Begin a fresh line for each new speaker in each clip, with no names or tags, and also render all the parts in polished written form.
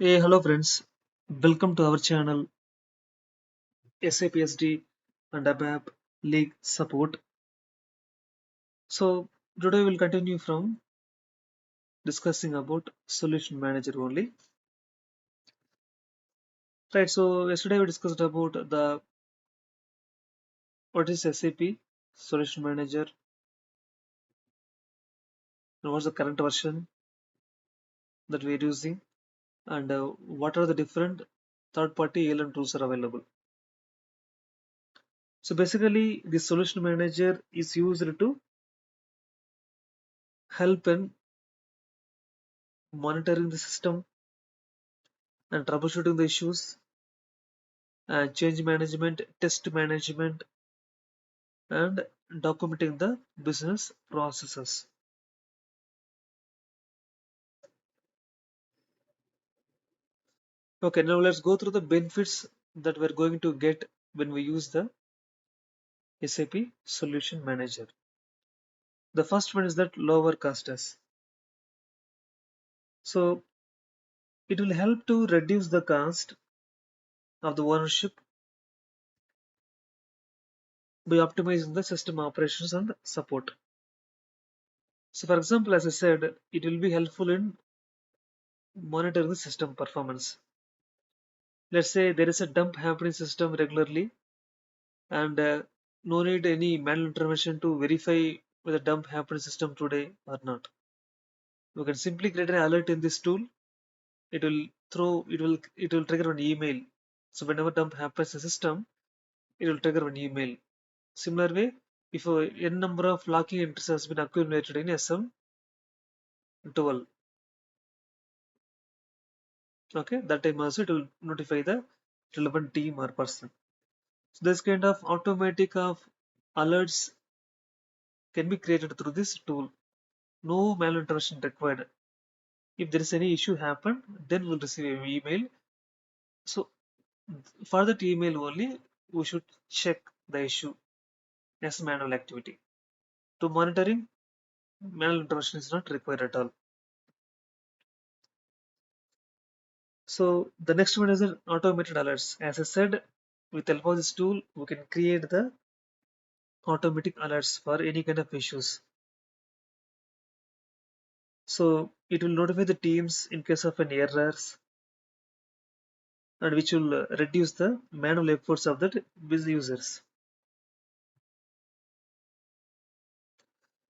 Hey, hello friends. Welcome to our channel SAP SD and ABAP League Support. So today we'll continue from discussing about Solution Manager only. Right. So yesterday we discussed about the what is SAP Solution Manager and what's the current version that we're using and what are the different third-party ALM tools are available. So basically, the Solution Manager is used to help in monitoring the system and troubleshooting the issues change management, test management, and documenting the business processes. Okay, now let's go through the benefits that we're going to get when we use the SAP Solution Manager. The first one is that lower costs. So it will help to reduce the cost of the ownership by optimizing the system operations and support. So for example, as I said, it will be helpful in monitoring the system performance. Let's say there is a dump happening system regularly and no need any manual intervention to verify whether dump happened system today or not. You can simply create an alert in this tool. It will trigger an email. So whenever dump happens in the system, it will trigger an email. Similar way, if a n number of locking entries has been accumulated in SM12, okay, that time also it will notify the relevant team or person. So this kind of automatic of alerts can be created through this tool. No manual intervention required. If there is any issue happen, then we'll receive an email. So for that email only, we should check the issue as manual activity. To monitoring, manual intervention is not required at all. So the next one is an automated alerts. As I said, with help of this tool, we can create the automatic alerts for any kind of issues. So it will notify the teams in case of an errors and which will reduce the manual efforts of the busy users.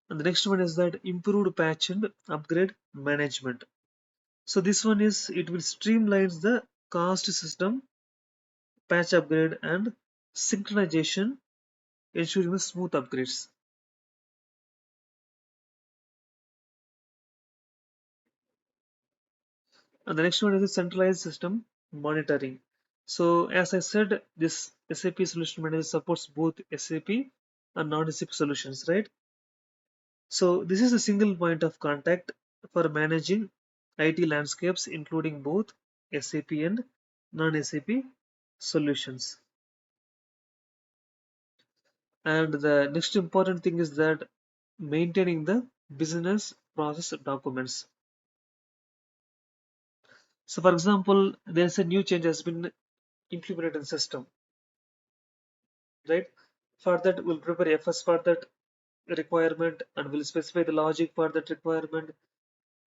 And the next one is that improved patch and upgrade management. So this one is it will streamline the cost system, patch upgrade and synchronization, ensuring the smooth upgrades. And the next one is the centralized system monitoring. So as I said, this SAP Solution Manager supports both SAP and non-SAP solutions, right? So this is a single point of contact for managing IT landscapes, including both SAP and non-SAP solutions. And the next important thing is that maintaining the business process documents. So for example, there's a new change has been implemented in the system, right? For that, we'll prepare FS for that requirement and we'll specify the logic for that requirement.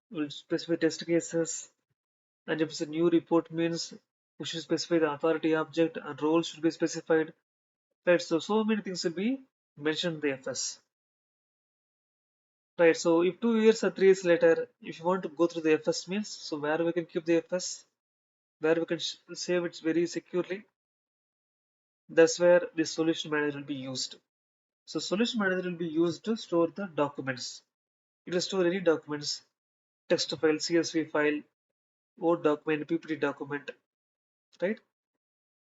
We'll specify test cases. And if it's a new report means we should specify the authority object and role should be specified. Right, so many things will be mentioned in the FS. Right, so if 2 years or 3 years later, if you want to go through the FS means, so where we can keep the FS, where we can save it very securely, that's where the solution manager will be used. So solution manager will be used to store the documents. It will store any documents, text file, CSV file, Word document, PPT document, right?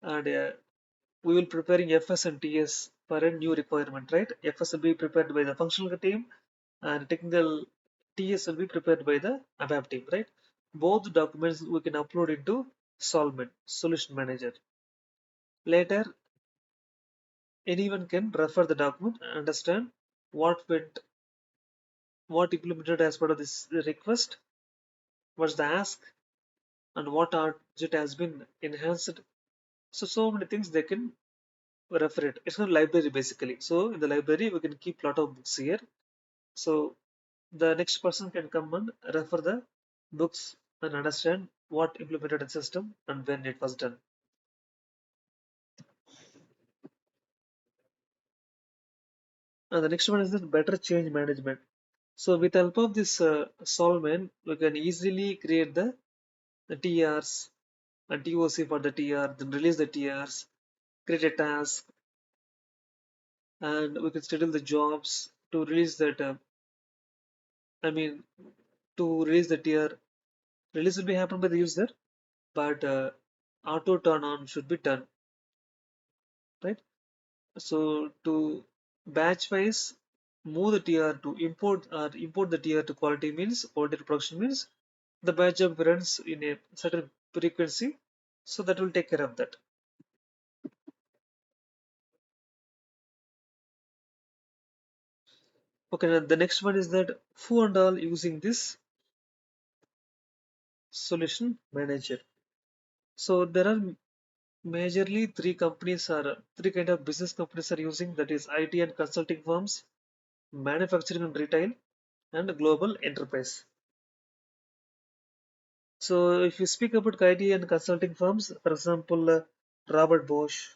And we will preparing FS and TS for a new requirement, right? FS will be prepared by the functional team and technical TS will be prepared by the ABAP team, right? Both documents we can upload into Solman, Solution Manager. Later, anyone can refer the document and understand what implemented as part of this request, what's the ask, and what object has been enhanced. So many things they can refer it. It's not library basically. So in the library we can keep lot of books here. So the next person can come and refer the books and understand what implemented in system and when it was done. And the next one is the better change management. So with the help of this Solman, we can easily create the TRs and TOC for the TR, then release the TRs, create a task, and we can schedule the jobs to release that. I mean, to release the TR, release will be happen by the user, but auto turn on should be done, right? So to batch wise move the TR to import the TR to quality means quality to production means the batch job runs in a certain frequency, so that will take care of that. Okay, now the next one is that who and all using this solution manager. So there are majorly three kind of business companies are using, that is IT and consulting firms, manufacturing and retail, and global enterprise. So if you speak about IT and consulting firms, for example, Robert Bosch,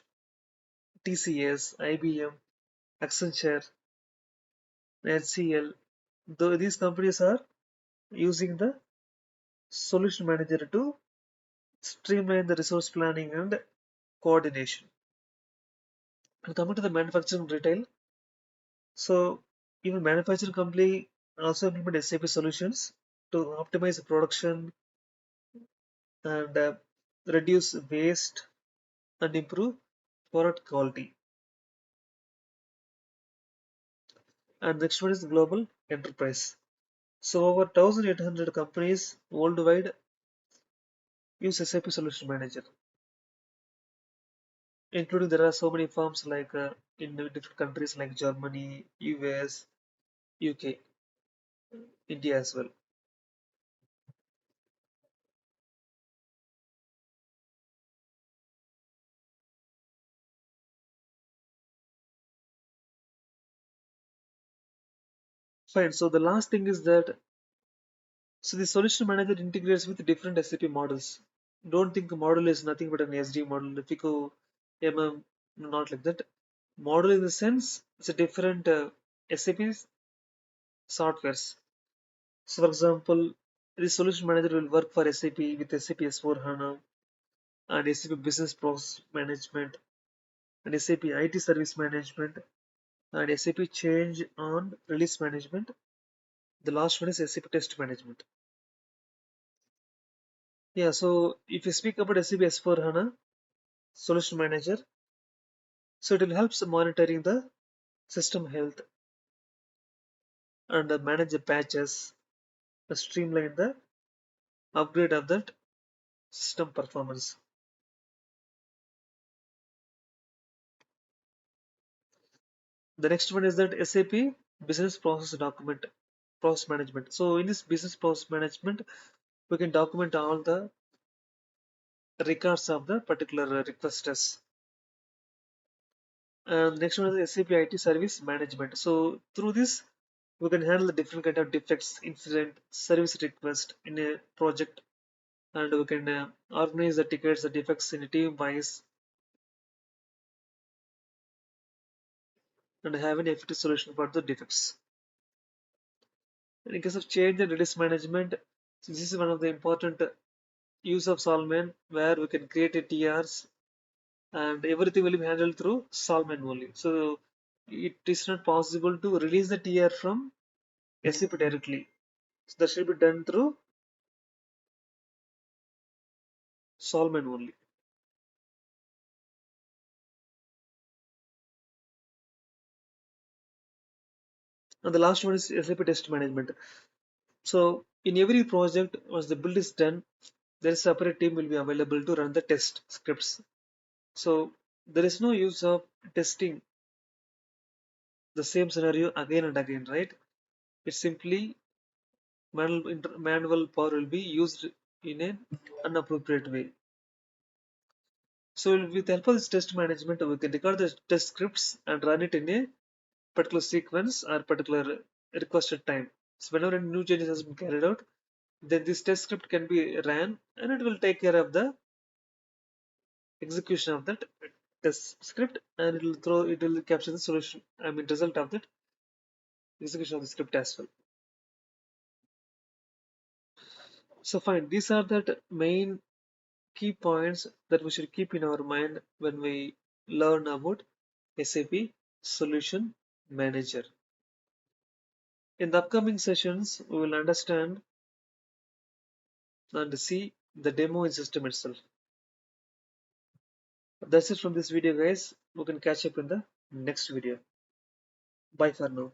TCS, IBM, Accenture, HCL, though these companies are using the solution manager to streamline the resource planning and coordination. And coming to the manufacturing retail, so even manufacturing company also implement SAP solutions to optimize production and reduce waste and improve product quality. And next one is global enterprise. So over 1,800 companies worldwide use SAP Solution Manager, including there are so many firms like in different countries like Germany, US, UK, India as well. Fine. So the last thing is that so the solution manager integrates with different SAP models. Don't think a model is nothing but an SD model, the FICO, MM, not like that. Model in the sense it's a different SAP softwares. So for example, the solution manager will work for SAP with SAP S4 HANA and SAP Business Process Management and SAP IT Service Management and SAP Change on Release Management. The last one is SAP Test Management. Yeah, so if you speak about SAP S4 HANA Solution Manager, so it will help monitoring the system health and manage the patches, streamline the upgrade of that system performance. The next one is that SAP Business Process Management. So in this business process management, we can document all the records of the particular requesters. And next one is SAP IT Service Management. So through this, we can handle the different kind of defects, incident, service request in a project, and we can organize the tickets, the defects in a team wise, and have an effective solution for the defects. And in case of change and release management, so this is one of the important use of Solman, where we can create a TRs and everything will be handled through Solman only. So it is not possible to release the TR from SAP directly. So that should be done through Solman only. And the last one is SAP Test Management. So in every project, once the build is done, there is a separate team will be available to run the test scripts. So there is no use of testing the same scenario again and again, right? It's simply manual power will be used in an inappropriate way. So with the help of this test management, we can record the test scripts and run it in a particular sequence or particular requested time. So whenever a new changes has been carried out, then this test script can be ran and it will take care of the execution of that test script, and it will capture the solution, I mean result of that execution of the script as well. So fine, these are the main key points that we should keep in our mind when we learn about SAP Solution Manager. In the upcoming sessions, we will understand and see the demo in system itself. That's it from this video, guys. We can catch up in the next video. Bye for now.